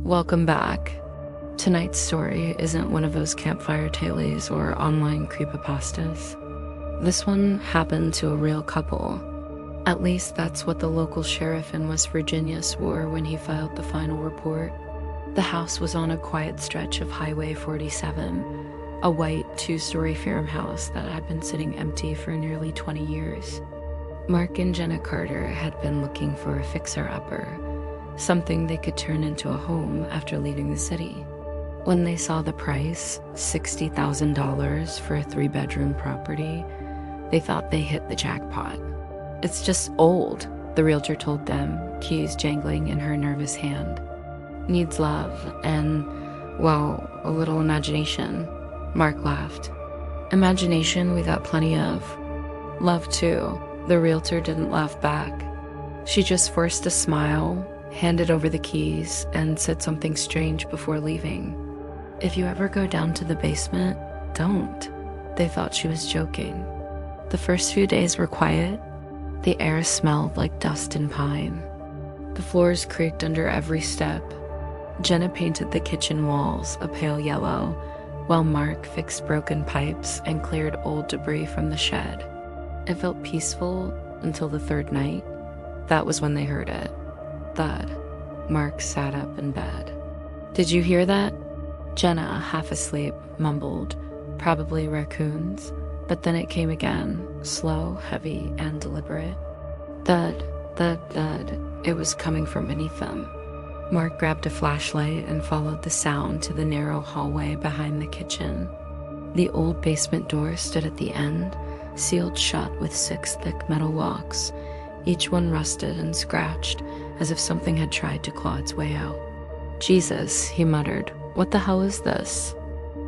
Welcome back. Tonight's story isn't one of those campfire tales or online creepypastas. This one happened to a real couple. At least that's what the local sheriff in West Virginia swore when he filed the final report. The house was on a quiet stretch of Highway 47, a white two-story farmhouse that had been sitting empty for nearly 20 years. Mark and Jenna Carter had been looking for a fixer-upper, something they could turn into a home after leaving the city. When they saw the price, $60,000 for a 3-bedroom property, they thought they hit the jackpot. "It's just old," the realtor told them, keys jangling in her nervous hand. "Needs love and, well, a little imagination." Mark laughed. "Imagination we got plenty of. Love too." The realtor didn't laugh back. She just forced a smile, handed over the keys, and said something strange before leaving. "If you ever go down to the basement, don't." They thought she was joking. The first few days were quiet. The air smelled like dust and pine. The floors creaked under every step. Jenna painted the kitchen walls a pale yellow, while Mark fixed broken pipes and cleared old debris from the shed. It felt peaceful until the third night. That was when they heard it. Thud. Mark sat up in bed. "Did you hear that?" Jenna, half asleep, mumbled, "Probably raccoons." But then it came again, slow, heavy, and deliberate. Thud, thud, thud. It was coming from beneath them. Mark grabbed a flashlight and followed the sound to the narrow hallway behind the kitchen. The old basement door stood at the end, sealed shut with 6 thick metal locks, each one rusted and scratched, as if something had tried to claw its way out. "Jesus," he muttered. "What the hell is this?"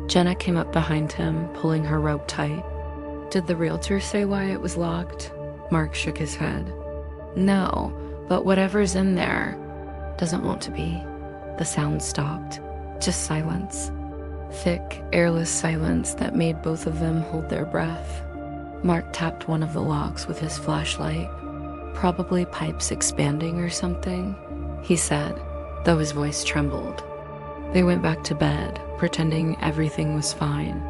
Jenna came up behind him, pulling her rope tight. "Did the realtor say why it was locked?" Mark shook his head. "No, but whatever's in there doesn't want to be." The sound stopped. Just silence. Thick, airless silence that made both of them hold their breath. Mark tapped one of the locks with his flashlight. "Probably pipes expanding or something," he said, though his voice trembled. They went back to bed, pretending everything was fine.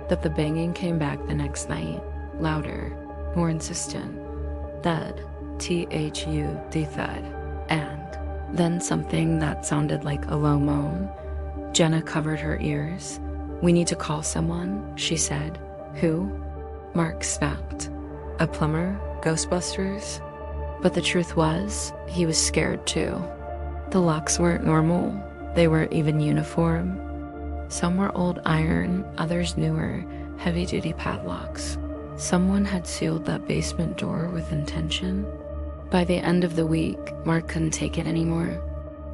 But the banging came back the next night, louder, more insistent. Thud, Thud, thud, and then something that sounded like a low moan. Jenna covered her ears. "We need to call someone," she said. "Who?" Mark snapped. "A plumber? Ghostbusters?" But the truth was, he was scared too. The locks weren't normal. They weren't even uniform. Some were old iron, others newer, heavy-duty padlocks. Someone had sealed that basement door with intention. By the end of the week, Mark couldn't take it anymore.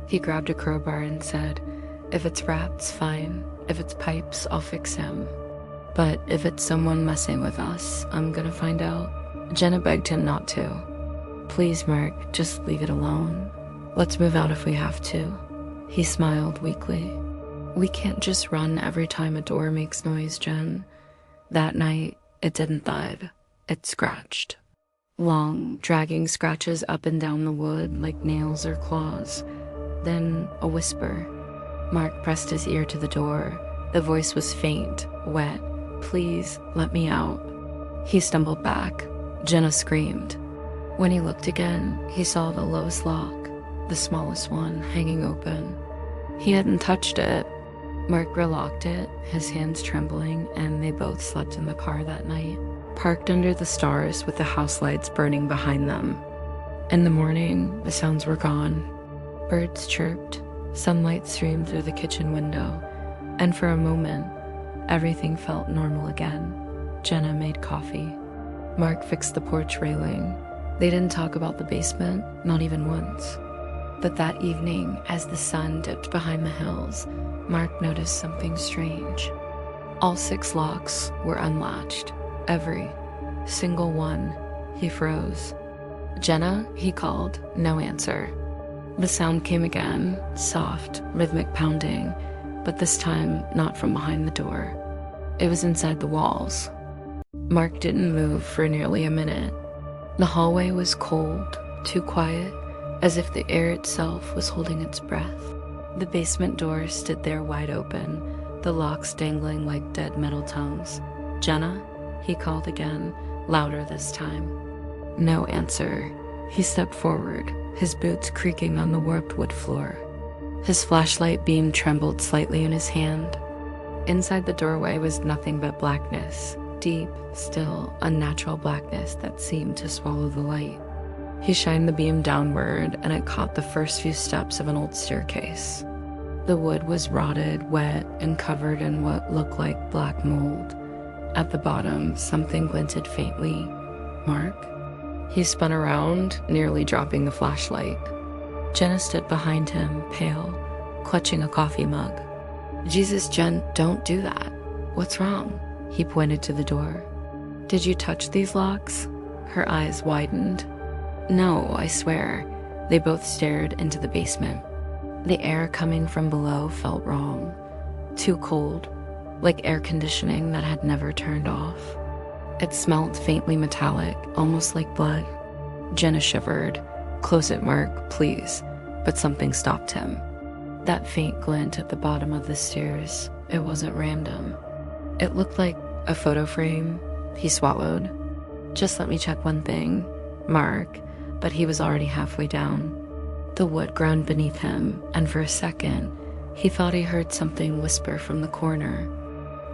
He grabbed a crowbar and said, "If it's rats, fine. If it's pipes, I'll fix him. But if it's someone messing with us, I'm gonna find out." Jenna begged him not to. "Please, Mark, just leave it alone. Let's move out if we have to." He smiled weakly. "We can't just run every time a door makes noise, Jen." That night, it didn't thud. It scratched. Long, dragging scratches up and down the wood like nails or claws. Then a whisper. Mark pressed his ear to the door. The voice was faint, wet. "Please, let me out." He stumbled back. Jenna screamed. When he looked again, he saw the lowest lock, the smallest one, hanging open. He hadn't touched it. Mark relocked it, his hands trembling, and they both slept in the car that night, parked under the stars with the house lights burning behind them. In the morning, the sounds were gone. Birds chirped, sunlight streamed through the kitchen window, and for a moment, everything felt normal again. Jenna made coffee. Mark fixed the porch railing. They didn't talk about the basement, not even once. But that evening, as the sun dipped behind the hills, Mark noticed something strange. All 6 locks were unlatched. Every single one. He froze. "Jenna?" he called. No answer. The sound came again, soft, rhythmic pounding, but this time not from behind the door. It was inside the walls. Mark didn't move for nearly a minute. The hallway was cold, too quiet, as if the air itself was holding its breath. The basement door stood there wide open, the locks dangling like dead metal tongues. "Jenna?" he called again, louder this time. No answer. He stepped forward, his boots creaking on the warped wood floor. His flashlight beam trembled slightly in his hand. Inside the doorway was nothing but blackness, deep, still, unnatural blackness that seemed to swallow the light. He shined the beam downward, and it caught the first few steps of an old staircase. The wood was rotted, wet, and covered in what looked like black mold. At the bottom, something glinted faintly. "Mark?" He spun around, nearly dropping the flashlight. Jenna stood behind him, pale, clutching a coffee mug. "Jesus, Jen, don't do that. What's wrong?" He pointed to the door. "Did you touch these locks?" Her eyes widened. "No, I swear." They both stared into the basement. The air coming from below felt wrong. Too cold, like air conditioning that had never turned off. It smelled faintly metallic, almost like blood. Jenna shivered. "Close it, Mark, please." But something stopped him. That faint glint at the bottom of the stairs, it wasn't random. It looked like a photo frame. He swallowed. "Just let me check one thing, Mark," but he was already halfway down. The wood ground beneath him, and for a second, he thought he heard something whisper from the corner.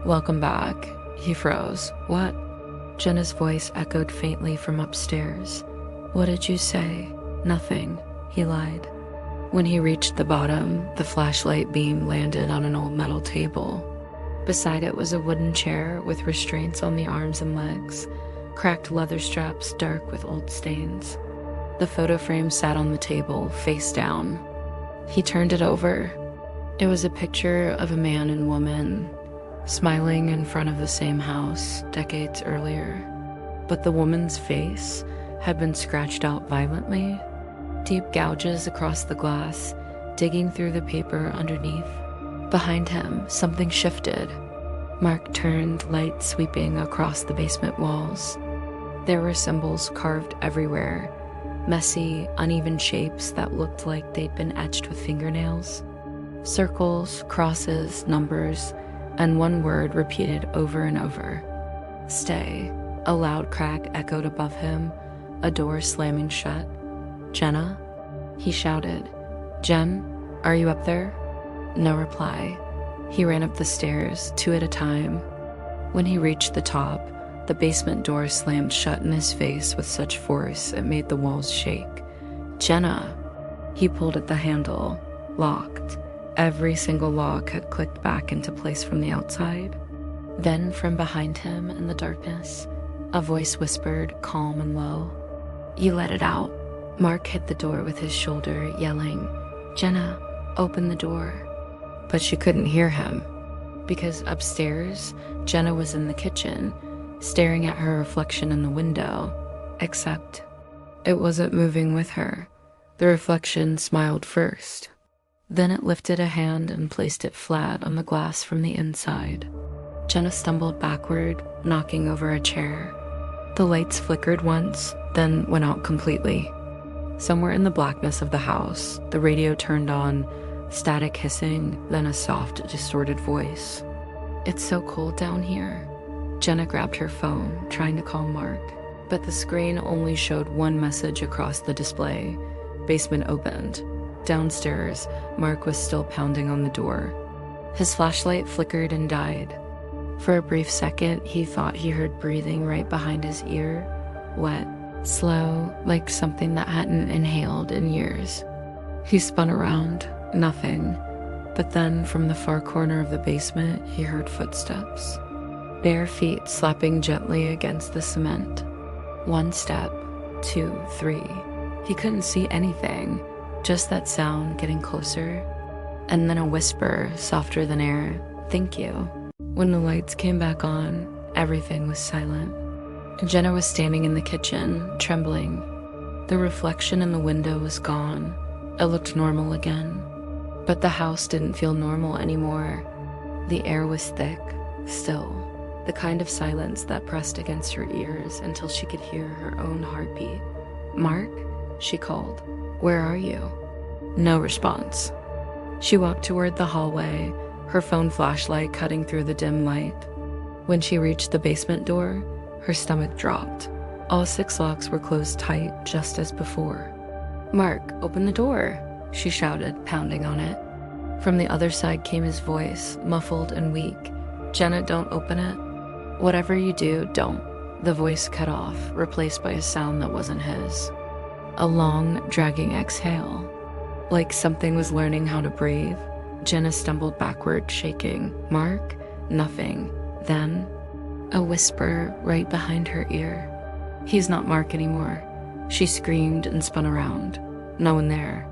"Welcome back." He froze. "What?" Jenna's voice echoed faintly from upstairs. "What did you say?" "Nothing," he lied. When he reached the bottom, the flashlight beam landed on an old metal table. Beside it was a wooden chair with restraints on the arms and legs, cracked leather straps dark with old stains. The photo frame sat on the table, face down. He turned it over. It was a picture of a man and woman, smiling in front of the same house decades earlier. But the woman's face had been scratched out violently, deep gouges across the glass, digging through the paper underneath. Behind him, something shifted. Mark turned, light sweeping across the basement walls. There were symbols carved everywhere, messy, uneven shapes that looked like they'd been etched with fingernails. Circles, crosses, numbers, and one word repeated over and over. "Stay." A loud crack echoed above him, a door slamming shut. "Jenna?" He shouted. "Jen, are you up there?" No reply. He ran up the stairs, two at a time. When he reached the top, the basement door slammed shut in his face with such force it made the walls shake. "Jenna!" He pulled at the handle. Locked. Every single lock had clicked back into place from the outside. Then from behind him in the darkness, a voice whispered, calm and low. "You let it out." Mark hit the door with his shoulder, yelling, "Jenna, open the door." But she couldn't hear him, because upstairs, Jenna was in the kitchen, staring at her reflection in the window, except it wasn't moving with her. The reflection smiled first. Then it lifted a hand and placed it flat on the glass from the inside. Jenna stumbled backward, knocking over a chair. The lights flickered once, then went out completely. Somewhere in the blackness of the house, the radio turned on, static hissing, then a soft, distorted voice. "It's so cold down here." Jenna grabbed her phone, trying to call Mark, but the screen only showed one message across the display. Basement opened. Downstairs, Mark was still pounding on the door. His flashlight flickered and died. For a brief second, he thought he heard breathing right behind his ear, wet, slow, like something that hadn't inhaled in years. He spun around, nothing. But then, from the far corner of the basement, he heard footsteps. Bare feet slapping gently against the cement. One step, 2, 3. He couldn't see anything, just that sound getting closer. And then a whisper, softer than air, "Thank you." When the lights came back on, everything was silent. Jenna was standing in the kitchen, trembling. The reflection in the window was gone. It looked normal again. But the house didn't feel normal anymore. The air was thick, still, the kind of silence that pressed against her ears until she could hear her own heartbeat. "Mark?" she called. "Where are you?" No response. She walked toward the hallway, her phone flashlight cutting through the dim light. When she reached the basement door, her stomach dropped. All 6 locks were closed tight, just as before. "Mark, open the door," she shouted, pounding on it. From the other side came his voice, muffled and weak. "Jenna, don't open it. Whatever you do, don't." The voice cut off, replaced by a sound that wasn't his. A long, dragging exhale. Like something was learning how to breathe. Jenna stumbled backward, shaking. "Mark?" Nothing. Then, a whisper right behind her ear. "He's not Mark anymore." She screamed and spun around. No one there.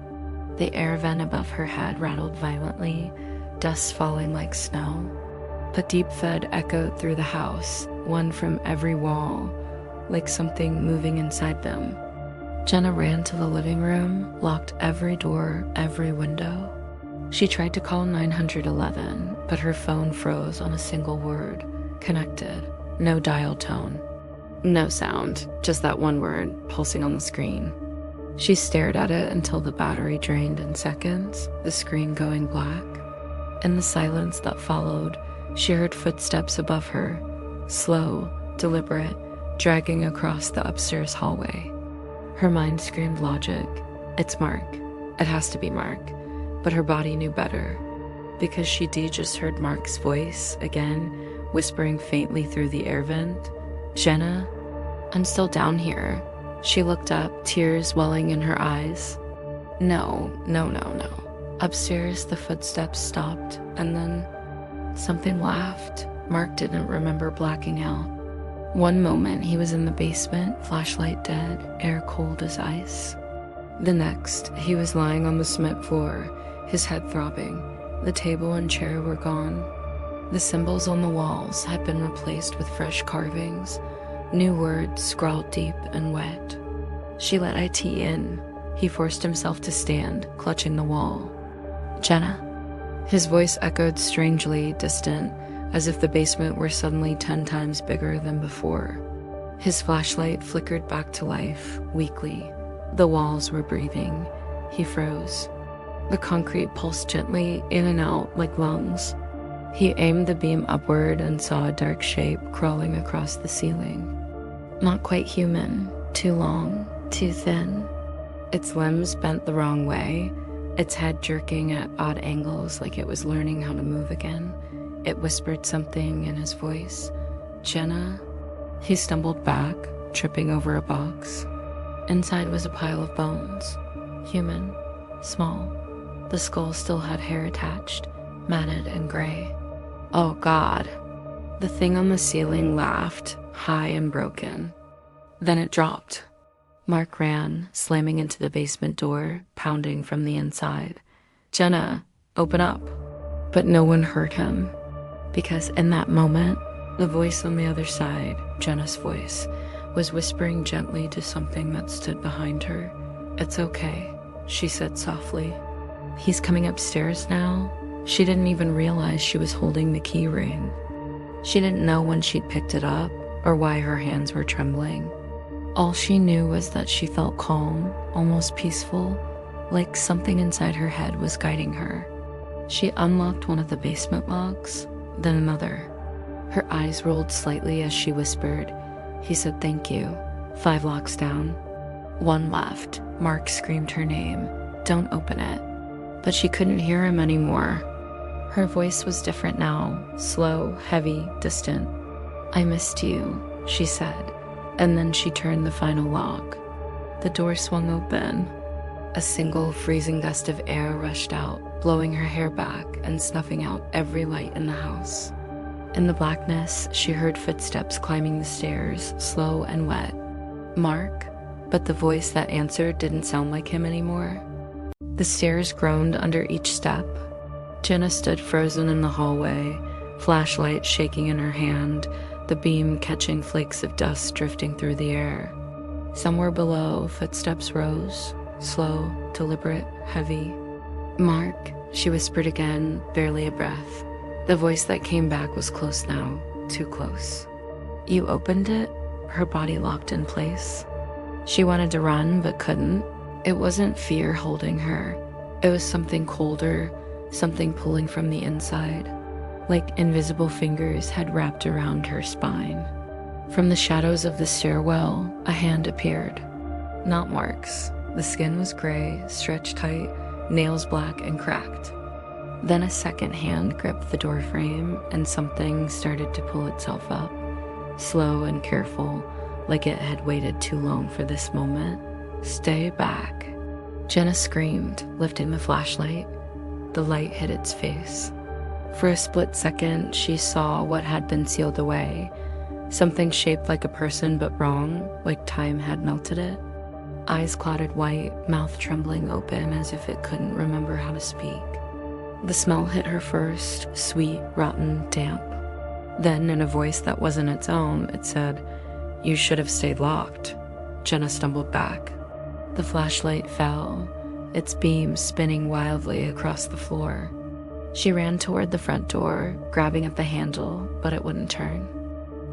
The air vent above her head rattled violently, dust falling like snow. The deep thud echoed through the house, one from every wall, like something moving inside them. Jenna ran to the living room, locked every door, every window. She tried to call 911, but her phone froze on a single word. Connected. No dial tone. No sound, just that one word, pulsing on the screen. She stared at it until the battery drained in seconds, the screen going black. In the silence that followed, she heard footsteps above her, slow, deliberate, dragging across the upstairs hallway. Her mind screamed logic. It's Mark. It has to be Mark. But her body knew better, because she just heard Mark's voice again, whispering faintly through the air vent. "Jenna, I'm still down here." She looked up, tears welling in her eyes. No. Upstairs, the footsteps stopped, and then something laughed. Mark didn't remember blacking out. One moment, he was in the basement, flashlight dead, air cold as ice. The next, he was lying on the cement floor, his head throbbing. The table and chair were gone. The symbols on the walls had been replaced with fresh carvings, new words scrawled deep and wet. She let IT in. He forced himself to stand, clutching the wall. "Jenna?" His voice echoed strangely distant, as if the basement were suddenly 10 times bigger than before. His flashlight flickered back to life, weakly. The walls were breathing. He froze. The concrete pulsed gently in and out like lungs. He aimed the beam upward and saw a dark shape crawling across the ceiling. Not quite human, too long, too thin. Its limbs bent the wrong way, its head jerking at odd angles like it was learning how to move again. It whispered something in his voice. "Jenna?" He stumbled back, tripping over a box. Inside was a pile of bones. Human, small. The skull still had hair attached, matted and gray. Oh God. The thing on the ceiling laughed, high and broken. Then it dropped. Mark ran, slamming into the basement door, pounding from the inside. "Jenna, open up." But no one heard him, because in that moment, the voice on the other side, Jenna's voice, was whispering gently to something that stood behind her. "It's okay," she said softly. "He's coming upstairs now." She didn't even realize she was holding the key ring. She didn't know when she'd picked it up or why her hands were trembling. All she knew was that she felt calm, almost peaceful, like something inside her head was guiding her. She unlocked one of the basement locks, then another. Her eyes rolled slightly as she whispered. He said thank you. 5 locks down. 1 left. Mark screamed her name. "Don't open it." But she couldn't hear him anymore. Her voice was different now, slow, heavy, distant. "I missed you," she said, and then she turned the final lock. The door swung open. A single freezing gust of air rushed out, blowing her hair back and snuffing out every light in the house. In the blackness, she heard footsteps climbing the stairs, slow and wet. Mark? But the voice that answered didn't sound like him anymore. The stairs groaned under each step. Jenna stood frozen in the hallway, flashlight shaking in her hand, the beam catching flakes of dust drifting through the air. Somewhere below, footsteps rose, slow, deliberate, heavy. "Mark," she whispered again, barely a breath. The voice that came back was close now, too close. "You opened it?" Her body locked in place. She wanted to run, but couldn't. It wasn't fear holding her. It was something colder, something pulling from the inside, like invisible fingers had wrapped around her spine. From the shadows of the stairwell, a hand appeared. Not Mark's. The skin was gray, stretched tight, nails black and cracked. Then a second hand gripped the doorframe and something started to pull itself up, slow and careful, like it had waited too long for this moment. "Stay back." Jenna screamed, lifting the flashlight. The light hit its face. For a split second, she saw what had been sealed away, something shaped like a person but wrong, like time had melted it. Eyes clouded white, mouth trembling open as if it couldn't remember how to speak. The smell hit her first, sweet, rotten, damp. Then, in a voice that wasn't its own, it said, "You should have stayed locked." Jenna stumbled back. The flashlight fell, its beam spinning wildly across the floor. She ran toward the front door, grabbing at the handle, but it wouldn't turn.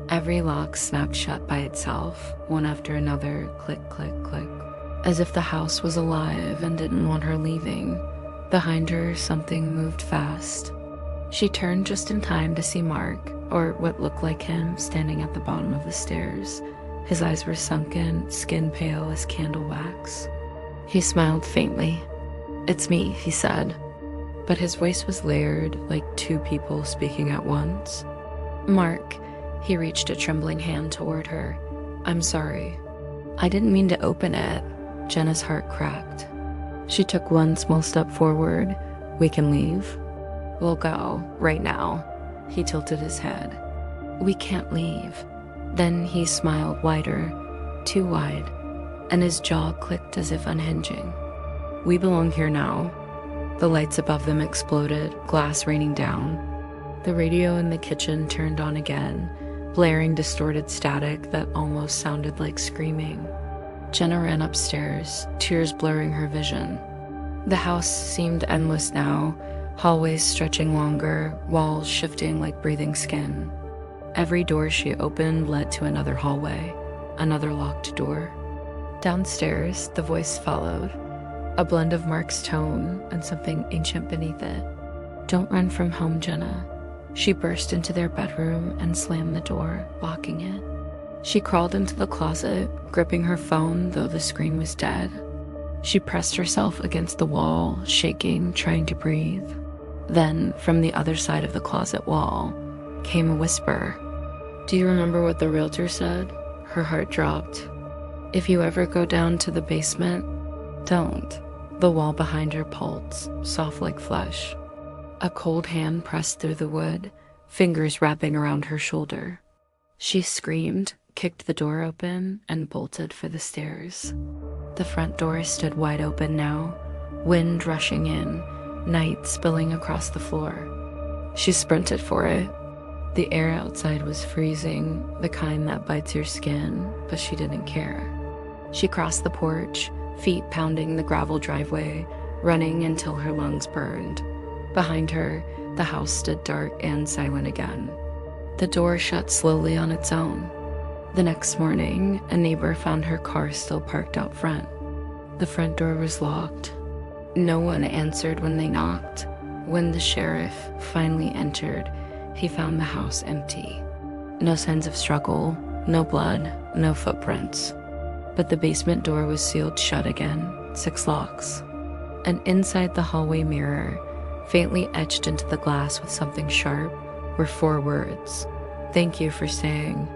Every lock snapped shut by itself, one after another, click, click, click, as if the house was alive and didn't want her leaving. Behind her, something moved fast. She turned just in time to see Mark, or what looked like him, standing at the bottom of the stairs. His eyes were sunken, skin pale as candle wax. He smiled faintly. "It's me," he said. But his voice was layered, like two people speaking at once. "Mark," he reached a trembling hand toward her. "I'm sorry. I didn't mean to open it." Jenna's heart cracked. She took one small step forward. "We can leave?" "We'll go, right now." He tilted his head. "We can't leave." Then he smiled wider, too wide, and his jaw clicked as if unhinging. "We belong here now." The lights above them exploded, glass raining down. The radio in the kitchen turned on again, blaring distorted static that almost sounded like screaming. Jenna ran upstairs, tears blurring her vision. The house seemed endless now, hallways stretching longer, walls shifting like breathing skin. Every door she opened led to another hallway, another locked door. Downstairs, the voice followed, a blend of Mark's tone and something ancient beneath it. "Don't run from home, Jenna." She burst into their bedroom and slammed the door, locking it. She crawled into the closet, gripping her phone though the screen was dead. She pressed herself against the wall, shaking, trying to breathe. Then, from the other side of the closet wall, came a whisper. "Do you remember what the realtor said?" Her heart dropped. "If you ever go down to the basement, don't." The wall behind her pulsed, soft like flesh. A cold hand pressed through the wood, fingers wrapping around her shoulder. She screamed, kicked the door open, and bolted for the stairs. The front door stood wide open now, wind rushing in, night spilling across the floor. She sprinted for it. The air outside was freezing, the kind that bites your skin, but she didn't care. She crossed the porch, feet pounding the gravel driveway, running until her lungs burned. Behind her, the house stood dark and silent again. The door shut slowly on its own. The next morning, a neighbor found her car still parked out front. The front door was locked. No one answered when they knocked. When the sheriff finally entered, he found the house empty. No signs of struggle, no blood, no footprints. But the basement door was sealed shut again, 6 locks. And inside the hallway mirror, faintly etched into the glass with something sharp, were 4 words. "Thank you for staying."